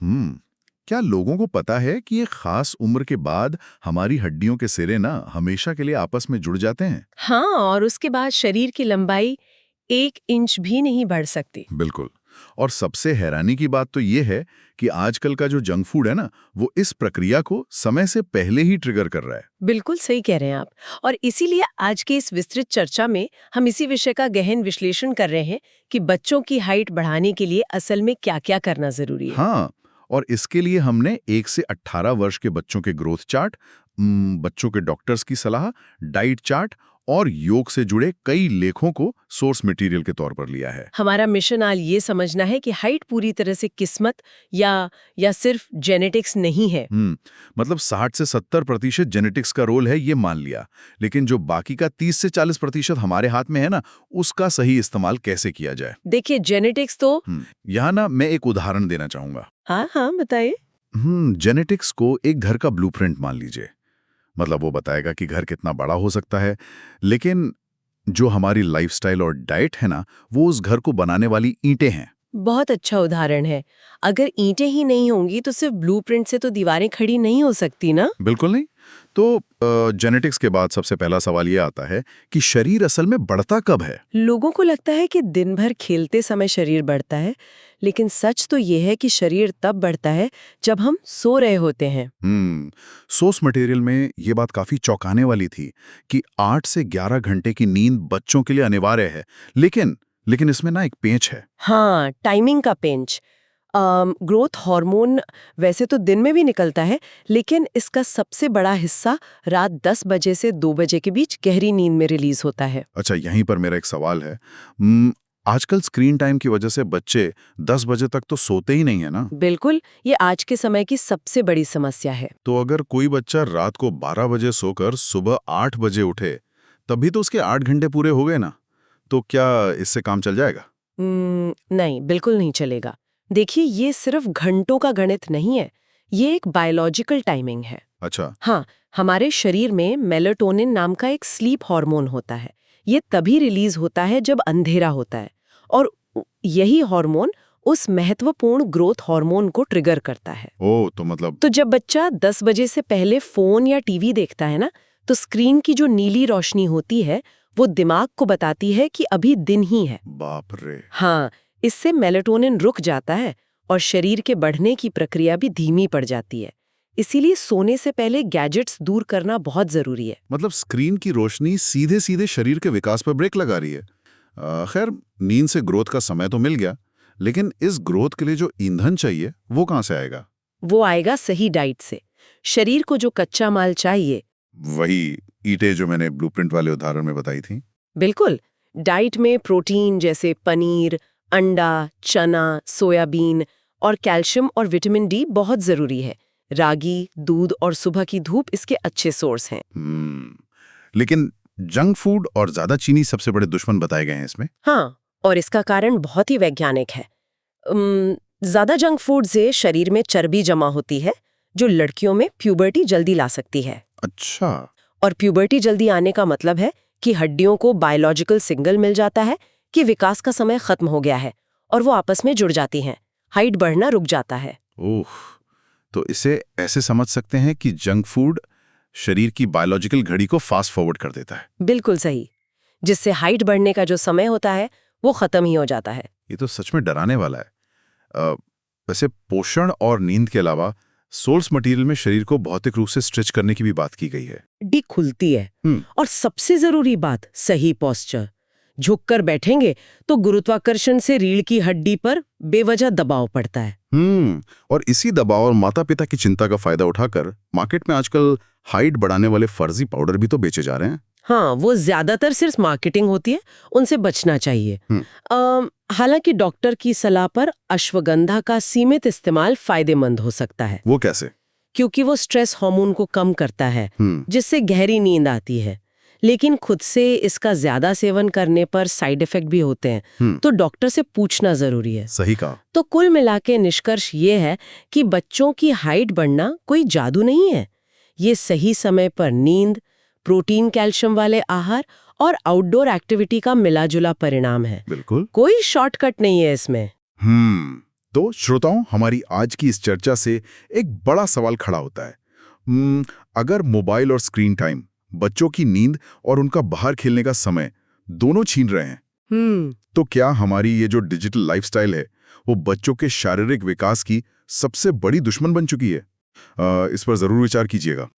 क्या लोगों को पता है कि एक खास उम्र के बाद हमारी हड्डियों के सिरे ना हमेशा के लिए आपस में जुड़ जाते हैं? हाँ, और उसके बाद शरीर की लंबाई 1 इंच भी नहीं बढ़ सकती। बिल्कुल। और सबसे हैरानी की बात तो ये है कि आजकल का जो जंक फूड है ना, वो इस प्रक्रिया को समय से पहले ही ट्रिगर कर रहा है। बिल्कुल सही कह रहे हैं आप। और इसीलिए आज के इस विस्तृत चर्चा में हम इसी विषय का गहन विश्लेषण कर रहे हैं कि बच्चों की हाइट बढ़ाने के लिए असल में क्या-क्या करना जरूरी है। हाँ, और इसके लिए हमने 1 से 18 वर्ष के बच्चों के ग्रोथ चार्ट, बच्चों के डॉक्टर्स की सलाह, डाइट चार्ट और योग से जुड़े कई लेखों को सोर्स मटेरियल के तौर पर लिया है। हमारा मिशन आज ये समझना है कि हाइट पूरी तरह से किस्मत या सिर्फ जेनेटिक्स नहीं है। मतलब 60 से 70% जेनेटिक्स का रोल है, ये मान लिया। लेकिन जो बाकी का 30 से 40% हमारे हाथ में है ना, उसका सही इस्तेमाल कैसे किया जाए? देखिए, जेनेटिक्स तो यहाँ ना मैं एक उदाहरण देना चाहूंगा। हाँ हाँ, बताइए। जेनेटिक्स को एक घर का ब्लूप्रिंट मान लीजिए। मतलब वो बताएगा कि घर कितना बड़ा हो सकता है, लेकिन जो हमारी लाइफस्टाइल और डाइट है ना, वो उस घर को बनाने वाली ईंटें हैं। बहुत अच्छा उदाहरण है। अगर ईंटें ही नहीं होंगी तो सिर्फ ब्लूप्रिंट से तो दीवारें खड़ी नहीं हो सकती ना। बिल्कुल नहीं। तो जेनेटिक्स के बाद सबसे पहला सवाल ये आता है कि शरीर असल में बढ़ता कब है? लोगों को लगता है कि दिन भर खेलते समय शरीर बढ़ता है, लेकिन सच तो ये है कि शरीर तब बढ़ता है जब हम सो रहे होते हैं। सोर्स मटेरियल में ये बात काफी चौंकाने वाली थी कि 8 से 11 घंटे की नींद बच्चों के लिए अनिवार्य है। लेकिन इसमें ना एक पेंच है। हाँ, टाइमिंग का पेंच। ग्रोथ हार्मोन वैसे तो दिन में भी निकलता है, लेकिन इसका सबसे बड़ा हिस्सा रात 10 बजे से 2 बजे के बीच गहरी नींद में रिलीज होता है। अच्छा, यहीं पर मेरा एक सवाल है। आजकल स्क्रीन टाइम की वजह से बच्चे 10 बजे तक तो सोते ही नहीं है ना? बिल्कुल, ये आज के समय की सबसे बड़ी समस्या है। तो अगर कोई बच्चा रात को 12 बजे सोकर सुबह 8 बजे उठे, तभी तो उसके 8 घंटे पूरे हो गए ना? तो क्या इससे काम चल जाएगा? नहीं, बिल्कुल नहीं चलेगा। देखिए, ये सिर्फ घंटों का गणित नहीं है, ये एक बायोलॉजिकल टाइमिंग है। अच्छा। हाँ, हमारे शरीर में मेलाटोनिन नाम का एक स्लीप हार्मोन होता है। ये तभी रिलीज होता है जब अंधेरा होता है, और यही हार्मोन उस महत्वपूर्ण ग्रोथ हार्मोन को ट्रिगर करता है। ओह, तो मतलब तो जब बच्चा 10 बजे से पहले फोन या टीवी देखता है ना, तो स्क्रीन की जो नीली रोशनी होती है, वो दिमाग को बताती है कि अभी दिन ही है। बाप रे। हाँ, इससे मेलाटोनिन रुक जाता है और शरीर के बढ़ने की प्रक्रिया भी धीमी पड़ जाती है। इसीलिए सोने से पहले गैजेट्स दूर करना बहुत जरूरी है। मतलब स्क्रीन की रोशनी सीधे सीधे शरीर के विकास पर ब्रेक लगा रही है। खैर, नींद से ग्रोथ का समय तो मिल गया, लेकिन इस ग्रोथ के लिए जो ईंधन चाहिए वो कहाँ से आएगा? वो आएगा सही डाइट से। शरीर को जो कच्चा माल चाहिए, वही ईंटें जो मैंने ब्लूप्रिंट वाले उदाहरण में बताई थी। बिल्कुल। डाइट में प्रोटीन जैसे पनीर, अंडा, चना, सोयाबीन और कैल्शियम और विटामिन डी बहुत जरूरी है। रागी, दूध और सुबह की धूप इसके अच्छे सोर्स हैं। लेकिन जंक फूड और ज्यादा चीनी सबसे बड़े दुश्मन बताए गए हैं इसमें। हाँ, और इसका कारण बहुत ही वैज्ञानिक है। ज्यादा जंक फूड से शरीर में चर्बी जमा होती है, जो लड़कियों में प्यूबर्टी जल्दी ला सकती है। अच्छा। और प्यूबर्टी जल्दी आने का मतलब है कि हड्डियों को बायोलॉजिकल सिग्नल मिल जाता है कि विकास का समय खत्म हो गया है, और वो आपस में जुड़ जाती हैं। हाइट बढ़ना रुक जाता है। ओह, तो इसे ऐसे समझ सकते हैं कि जंक फूड शरीर की बायोलॉजिकल घड़ी को फास्ट फॉरवर्ड कर देता है। बिल्कुल सही। जिससे हाइट बढ़ने का जो समय होता है, वो खत्म ही हो जाता है। ये तो सच में डराने वाला है। वैसे पोषण और नींद के अलावा सोर्स मटेरियल में शरीर को भौतिक रूप से स्ट्रेच करने की भी बात की गई है। डी खुलती है। और सबसे जरूरी बात, सही पोस्चर। झुककर बैठेंगे तो गुरुत्वाकर्षण से रीढ़ की हड्डी पर बेवजह दबाव पड़ता है। और इसी दबाव और माता पिता की चिंता का फायदा उठाकर मार्केट में आजकल हाइट बढ़ाने वाले फर्जी पाउडर भी तो बेचे जा रहे हैं। हाँ, वो ज्यादातर सिर्फ मार्केटिंग होती है, उनसे बचना चाहिए। हालांकि डॉक्टर की सलाह पर अश्वगंधा का सीमित इस्तेमाल फायदेमंद हो सकता है। वो कैसे? क्योंकि वो स्ट्रेस हार्मोन को कम करता है, जिससे गहरी नींद आती है। लेकिन खुद से इसका ज्यादा सेवन करने पर साइड इफेक्ट भी होते हैं, तो डॉक्टर से पूछना जरूरी है। सही कहा। तो कुल मिलाके निष्कर्ष ये है कि बच्चों की हाइट बढ़ना कोई जादू नहीं है। ये सही समय पर नींद, प्रोटीन कैल्शियम वाले आहार और आउटडोर एक्टिविटी का मिला जुला परिणाम है। बिल्कुल। कोई शॉर्टकट नहीं है इसमें। तो श्रोताओं, हमारी आज की इस चर्चा से एक बड़ा सवाल खड़ा होता है। अगर मोबाइल और स्क्रीन टाइम बच्चों की नींद और उनका बाहर खेलने का समय दोनों छीन रहे हैं, तो क्या हमारी ये जो डिजिटल लाइफस्टाइल है वो बच्चों के शारीरिक विकास की सबसे बड़ी दुश्मन बन चुकी है? इस पर जरूर विचार कीजिएगा।